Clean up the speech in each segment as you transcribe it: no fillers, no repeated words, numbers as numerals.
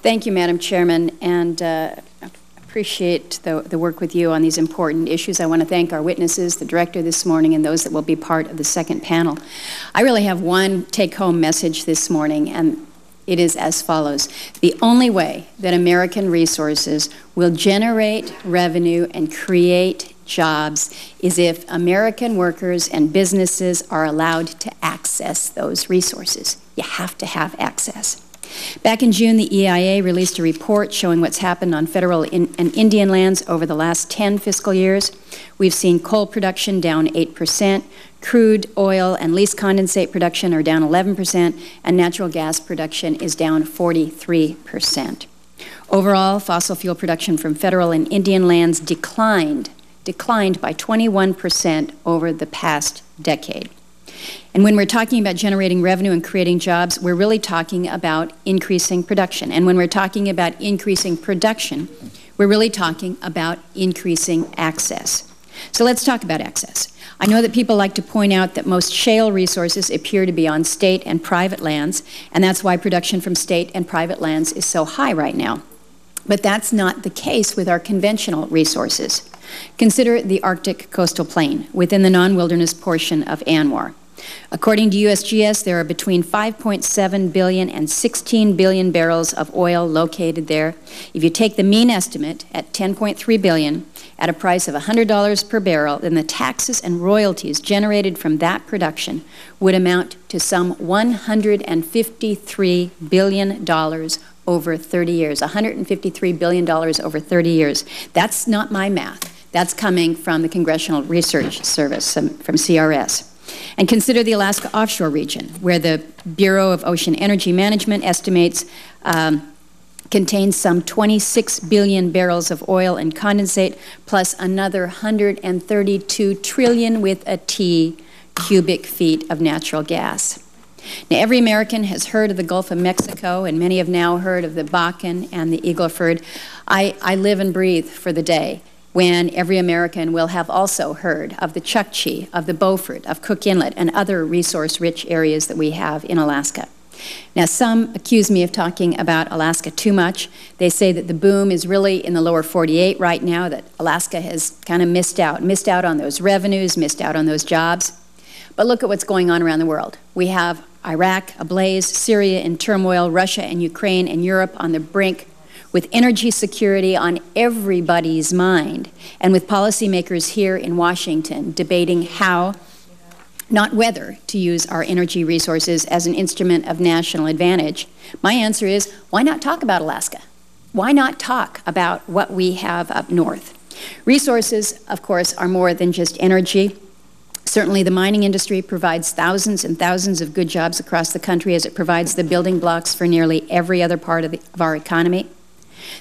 Thank you, Madam Chairman, and appreciate the work with you on these important issues. I want to thank our witnesses, the director this morning, and those that will be part of the second panel. I really have one take-home message this morning, and it is as follows. The only way that American resources will generate revenue and create jobs is if American workers and businesses are allowed to access those resources. You have to have access. Back in June, the EIA released a report showing what's happened on federal and Indian lands over the last 10 fiscal years. We've seen coal production down 8%, crude oil and least condensate production are down 11%, and natural gas production is down 43%. Overall, fossil fuel production from federal and Indian lands declined by 21% over the past decade. And when we're talking about generating revenue and creating jobs, we're really talking about increasing production. And when we're talking about increasing production, we're really talking about increasing access. So let's talk about access. I know that people like to point out that most shale resources appear to be on state and private lands, and that's why production from state and private lands is so high right now. But that's not the case with our conventional resources. Consider the Arctic coastal plain within the non-wilderness portion of ANWR. According to USGS, there are between 5.7 billion and 16 billion barrels of oil located there. If you take the mean estimate at 10.3 billion at a price of $100 per barrel, then the taxes and royalties generated from that production would amount to some $153 billion over 30 years. $153 billion over 30 years. That's not my math. That's coming from the Congressional Research Service, from CRS. And consider the Alaska offshore region, where the Bureau of Ocean Energy Management estimates contains some 26 billion barrels of oil and condensate, plus another 132 trillion with a T cubic feet of natural gas. Now, every American has heard of the Gulf of Mexico, and many have now heard of the Bakken and the Eagle Ford. I live and breathe for the day when every American will have also heard of the Chukchi, of the Beaufort, of Cook Inlet, and other resource-rich areas that we have in Alaska. Now, some accuse me of talking about Alaska too much. They say that the boom is really in the lower 48 right now, that Alaska has kind of missed out on those revenues, missed out on those jobs. But look at what's going on around the world. We have Iraq ablaze, Syria in turmoil, Russia and Ukraine and Europe on the brink, with energy security on everybody's mind, and with policymakers here in Washington debating how, not whether, to use our energy resources as an instrument of national advantage. My answer is, why not talk about Alaska? Why not talk about what we have up north? Resources, of course, are more than just energy. Certainly the mining industry provides thousands and thousands of good jobs across the country, as it provides the building blocks for nearly every other part of our economy.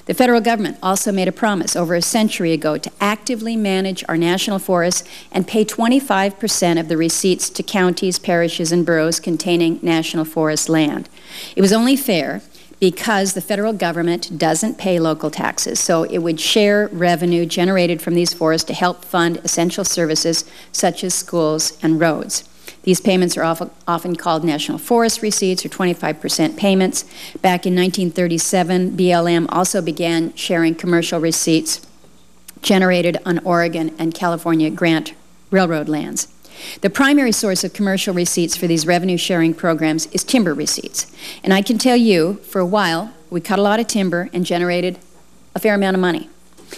The federal government also made a promise over a century ago to actively manage our national forests and pay 25% of the receipts to counties, parishes, and boroughs containing national forest land. It was only fair because the federal government doesn't pay local taxes, so it would share revenue generated from these forests to help fund essential services such as schools and roads. These payments are often called national forest receipts, or 25% payments. Back in 1937, BLM also began sharing commercial receipts generated on Oregon and California Grant Railroad lands. The primary source of commercial receipts for these revenue-sharing programs is timber receipts. And I can tell you, for a while, we cut a lot of timber and generated a fair amount of money.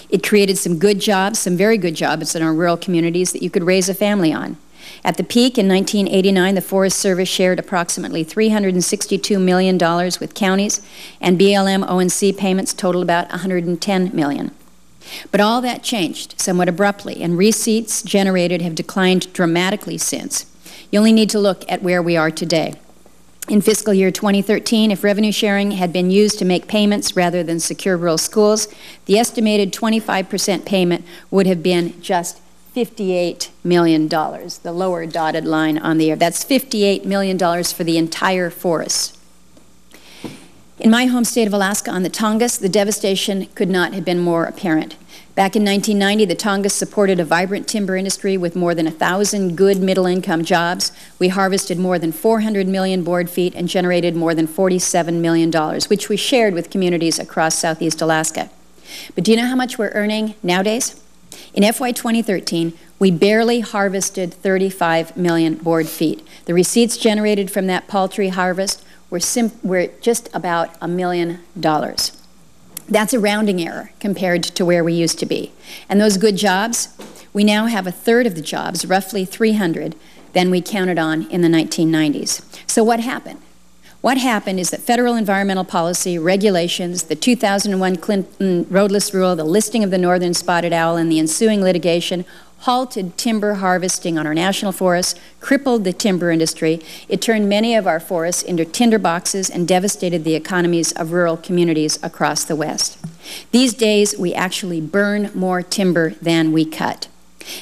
It created some good jobs, some very good jobs in our rural communities that you could raise a family on. At the peak in 1989, the Forest Service shared approximately $362 million with counties, and BLM O&C payments totaled about $110 million. But all that changed somewhat abruptly, and receipts generated have declined dramatically since. You only need to look at where we are today. In fiscal year 2013, if revenue sharing had been used to make payments rather than secure rural schools, the estimated 25% payment would have been just $58 million, the lower dotted line on the air. That's $58 million for the entire forest. In my home state of Alaska, on the Tongass, the devastation could not have been more apparent. Back in 1990, the Tongass supported a vibrant timber industry with more than 1,000 good middle-income jobs. We harvested more than 400 million board feet and generated more than $47 million, which we shared with communities across Southeast Alaska. But do you know how much we're earning nowadays? In FY 2013, we barely harvested 35 million board feet. The receipts generated from that paltry harvest were just about $1 million. That's a rounding error compared to where we used to be. And those good jobs, we now have a third of the jobs, roughly 300, than we counted on in the 1990s. So what happened? What happened is that federal environmental policy, regulations, the 2001 Clinton roadless rule, the listing of the northern spotted owl, and the ensuing litigation halted timber harvesting on our national forests, crippled the timber industry. It turned many of our forests into tinderboxes and devastated the economies of rural communities across the West. These days, we actually burn more timber than we cut.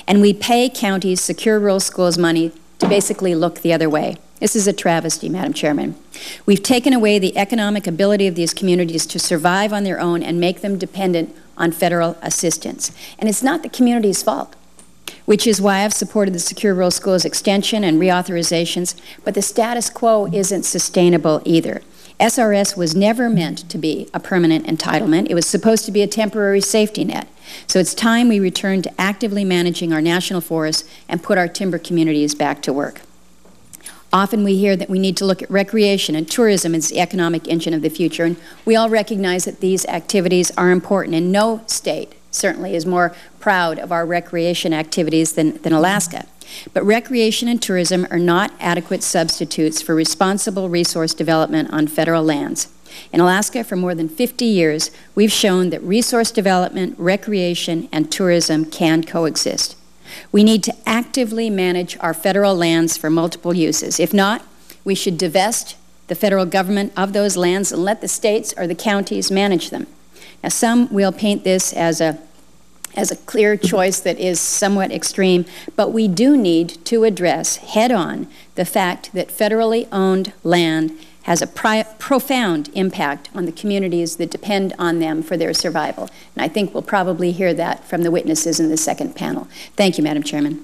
And we pay counties secure rural schools money to basically look the other way. This is a travesty, Madam Chairman. We've taken away the economic ability of these communities to survive on their own and make them dependent on federal assistance. And it's not the community's fault, which is why I've supported the Secure Rural Schools extension and reauthorizations, but the status quo isn't sustainable either. SRS was never meant to be a permanent entitlement. It was supposed to be a temporary safety net. So it's time we return to actively managing our national forests and put our timber communities back to work. Often we hear that we need to look at recreation and tourism as the economic engine of the future, and we all recognize that these activities are important, and no state certainly is more proud of our recreation activities than Alaska. But recreation and tourism are not adequate substitutes for responsible resource development on federal lands. In Alaska, for more than 50 years, we've shown that resource development, recreation, and tourism can coexist. We need to actively manage our federal lands for multiple uses. If not, we should divest the federal government of those lands and let the states or the counties manage them. Now, some will paint this as a clear choice that is somewhat extreme, but we do need to address head-on the fact that federally owned land has a profound impact on the communities that depend on them for their survival. And I think we'll probably hear that from the witnesses in the second panel. Thank you, Madam Chairman.